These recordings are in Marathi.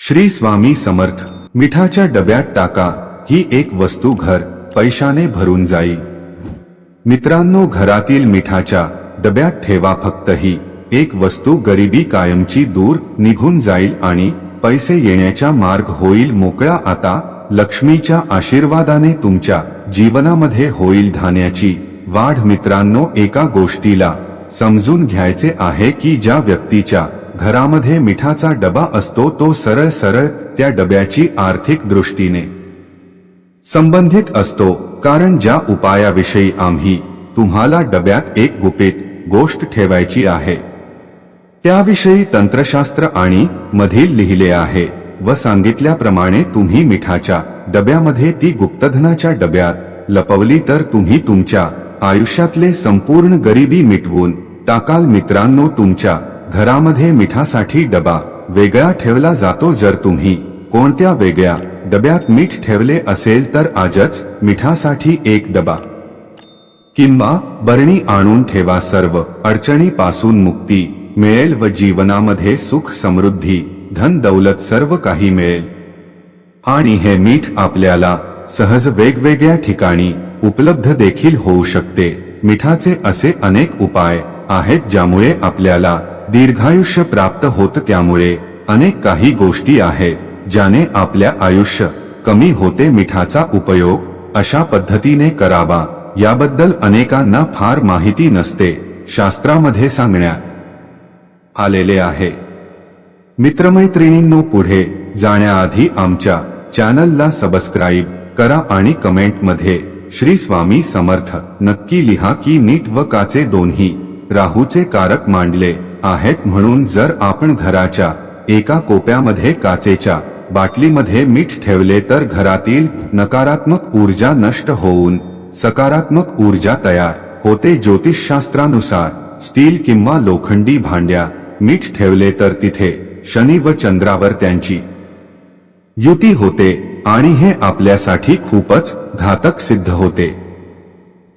श्री स्वामी समर्थ। मिठाच्या डब्यात टाका, ही एक वस्तू घर पैशाने भरून जाईल। मित्रांनो, घरातील मिठाच्या डब्यात ठेवा फक्त ही एक वस्तू, गरिबी कायमची दूर निघून जाईल आणि पैसे येण्याचा मार्ग होईल मोकळा। आता लक्ष्मीच्या आशीर्वादाने तुमच्या जीवनामध्ये होईल धान्याची वाढ। मित्रांनो, एका गोष्टीला समजून घ्यायचे आहे की ज्या व्यक्तीच्या घरामध्ये मिठाचा डबा असतो तो सरळ सरळ त्या डब्याची आर्थिक दृष्टीने संबंधित असतो। कारण ज्या उपायाविषयी आम्ही तुम्हाला डब्यात एक गुपित गोष्ट ठेवायची आहे त्याविषयी तंत्रशास्त्र आणि मधील लिहिले आहे व सांगितल्याप्रमाणे तुम्ही मिठाच्या डब्यामध्ये ती गुप्तधनाच्या डब्यात लपवली तर तुम्ही तुमच्या आयुष्यातले संपूर्ण गरिबी मिटवून टाकाल। मित्रांनो, तुमच्या घरामध्ये मिठासाठी डबा वेगळा ठेवला जातो। जर तुम्ही कोणत्या वेगळ्या डब्यात मीठ ठेवले असेल तर आजच मिठासाठी एक डबा किंवा बरणी आणून ठेवा। सर्व अडचणीपासून मुक्ती मिळेल व जीवनामध्ये सुख समृद्धी धन दौलत सर्व काही मिळेल। आणि हे मीठ आपल्याला सहज वेगवेगळ्या ठिकाणी उपलब्ध देखील होऊ शकते। मिठाचे असे अनेक उपाय आहेत ज्यामुळे आपल्याला दीर्घायुष्य प्राप्त होत। त्यामुळे अनेक काही गोष्टी आहेत ज्याने आपल्या आयुष्य कमी होते। मिठाचा उपयोग अशा पद्धतीने करावा याबद्दल अनेकांना फार माहिती नसते, शास्त्रामध्ये सांगण्यात आलेले आहे। मित्रमैत्रिणींनो, पुढे जाण्याआधी आमच्या चॅनलला सबस्क्राईब करा आणि कमेंटमध्ये श्री स्वामी समर्थ नक्की लिहा की मीठ व काचे दोन्ही राहूचे कारक मांडले आहेत। म्हणून जर आपण घराच्या एका कोपऱ्यामध्ये काचेच्या बाटलीमध्ये मीठ ठेवले तर घरातील नकारात्मक ऊर्जा नष्ट होऊन सकारात्मक ऊर्जा तयार होते। ज्योतिषशास्त्रानुसार स्टील किंवा लोखंडी भांड्यात मीठ ठेवले तर तिथे शनी व चंद्रावर त्यांची युती होते आणि हे आपल्यासाठी खूपच घातक सिद्ध होते।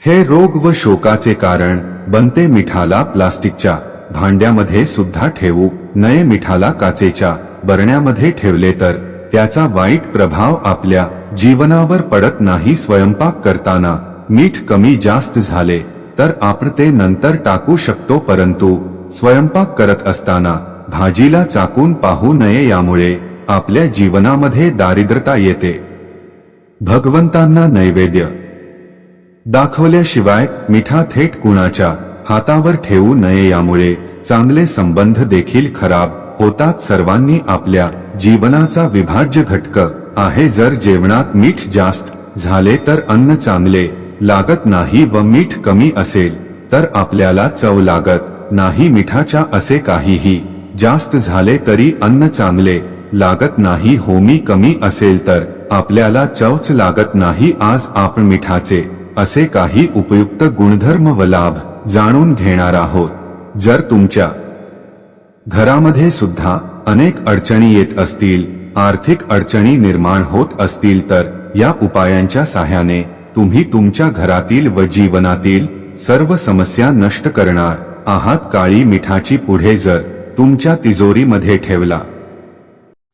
हे रोग व शोकाचे कारण बनते। मिठाला प्लास्टिकच्या भांड्यामध्ये सुद्धा ठेवू नये। मिठाला काचेच्या बरण्यामध्ये ठेवले तर त्याचा वाईट प्रभाव आपल्या जीवनावर पडत नाही। स्वयंपाक करताना मीठ कमी जास्त झाले तर आपण ते नंतर टाकू शकतो, परंतु स्वयंपाक करत असताना भाजीला चाकून पाहू नये। यामुळे आपल्या जीवनामध्ये दारिद्र्यता येते। भगवंतांना नैवेद्य दाखवल्याशिवाय मिठा थेट कुणाच्या हातावर ठेवू नये, यामुळे चांगले संबंध देखील खराब होतात। सर्वांनी आपल्या जीवनाचा विभाज्य घटक आहे। जर जेवणात मीठ जास्त झाले तर अन्न चांगले लागत नाही व मीठ कमी असेल तर आपल्याला चव लागत नाही। मिठाच्या असे काहीही जास्त झाले तरी अन्न चांगले लागत नाही। होमी कमी असेल तर आपल्याला चवच लागत नाही। आज आपण मिठाचे असे काही उपयुक्त गुणधर्म व लाभ जाणून घेणार आहोत। जर तुमच्या घरामध्ये सुद्धा अनेक अडचणी येत असतील, आर्थिक अडचणी निर्माण होत असतील तर या उपायांच्या साहाय्याने तुम्ही तुमच्या घरातील व जीवनातील सर्व समस्या नष्ट करणार आहात। काळी मिठाची पुढे जर तुमच्या तिजोरीमध्ये ठेवला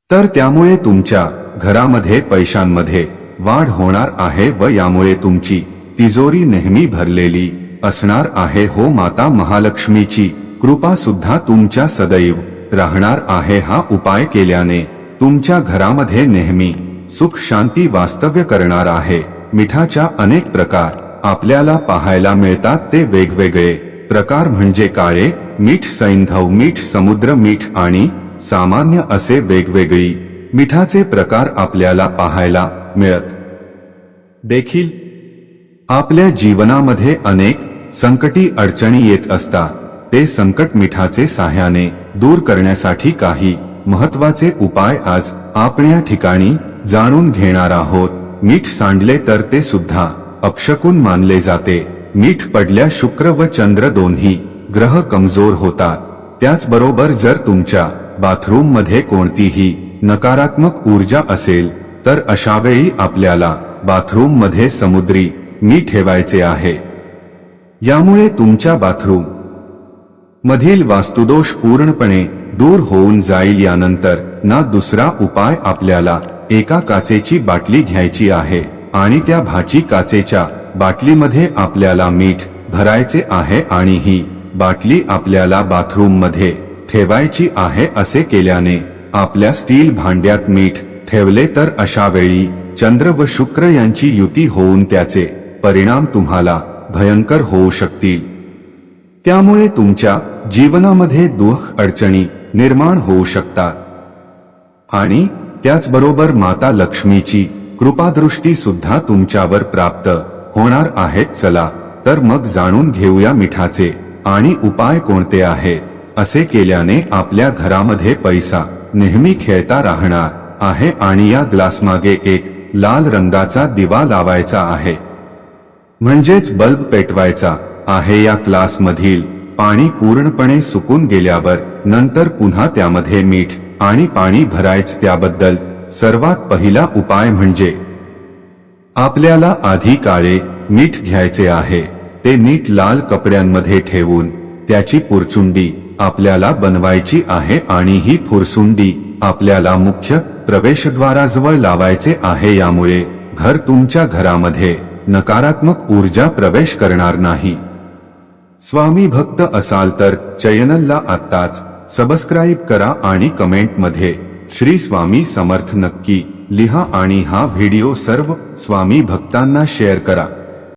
तर त्यामुळे तुमच्या घरामध्ये पैशांमध्ये वाढ होणार आहे व यामुळे तुमची तिजोरी नेहमी भरलेली असणार आहे। हो, माता महालक्ष्मीची कृपा सुद्धा तुमच्या सदैव राहणार आहे। हा उपाय केल्याने तुमच्या घरामध्ये नेहमी सुख शांती वास्तव्य करणार आहे। मिठाच्या अनेक प्रकार आपल्याला पाहायला मिळतात, ते वेगवेगळे प्रकार म्हणजे काळे मीठ, सैंधव मीठ, समुद्र मीठ आणि सामान्य असे वेगवेगळी मिठाचे प्रकार आपल्याला पाहायला मिळत देखील। आपल्या जीवनामध्ये अनेक संकटी अडचणी येत असतात, ते संकट मिठाचे साहाय्याने दूर करण्यासाठी काही महत्वाचे उपाय आज आपण या ठिकाणी जाणून घेणार आहोत। मीठ सांडले तर ते सुद्धा अपशकुन मानले जाते। मीठ पडल्या शुक्र व चंद्र दोन्ही ग्रह कमजोर होतात। त्याचबरोबर जर तुमच्या बाथरूम मध्ये कोणतीही नकारात्मक ऊर्जा असेल तर अशावेळी आपल्याला बाथरूम मध्ये समुद्री मीठ ठेवायचे आहे। यामुळे तुमच्या बाथरूम मधील वास्तुदोष पूर्णपणे दूर होऊन जाईल. यानंतर ना दुसरा उपाय आपल्याला एका काचेची बाटली घ्यायची आहे आणि त्या भाची काचेच्या बाटलीमध्ये आपल्याला मीठ भरायचे आहे आणि ही बाटली आपल्याला बाथरूम मध्ये ठेवायची आहे. असे केल्याने आपल्या स्टील भांड्यात मीठ ठेवले तर अशा वेळी चंद्र व शुक्र यांची युती होऊन त्याचे परिणाम तुम्हाला भयंकर होऊ शकतील. त्यामुळे तुमच्या जीवनामध्ये दुःख अडचणी निर्माण होऊ शकतात आणि त्याचबरोबर माता लक्ष्मीची कृपादृष्टी सुद्धा तुमच्यावर प्राप्त होणार आहे. चला तर मग जाणून घेऊया मिठाचे आणि उपाय कोणते आहेत. असे केल्याने आपल्या घरामध्ये पैसा नेहमी खेळता राहणार आहे. आणि या ग्लासमागे एक लाल रंगाचा दिवा लावायचा आहे, म्हणजेच बल्ब पेटवायचा आहे. या ग्लासमधील पाणी पूर्णपणे सुकून गेल्यावर नंतर पुन्हा त्यामध्ये मीठ आणि पाणी भरायच. त्याबद्दल सर्वात पहिला उपाय म्हणजे आपल्याला आधी काळे मीठ घ्यायचे आहे. ते नीट लाल कपड्यांमध्ये ठेवून त्याची पुरचुंडी आपल्याला बनवायची आहे आणि ही पुरचुंडी आपल्याला मुख्य प्रवेशद्वाराजवळ लावायचे आहे. यामुळे तुमच्या घरामध्ये नकारात्मक ऊर्जा प्रवेश करणार नाही. स्वामी भक्त असाल तर चॅनलला आत्ताच सबस्क्राईब करा आणि कमेंटमध्ये श्री स्वामी समर्थ नक्की लिहा आणि हा व्हिडिओ सर्व स्वामी भक्तांना शेअर करा.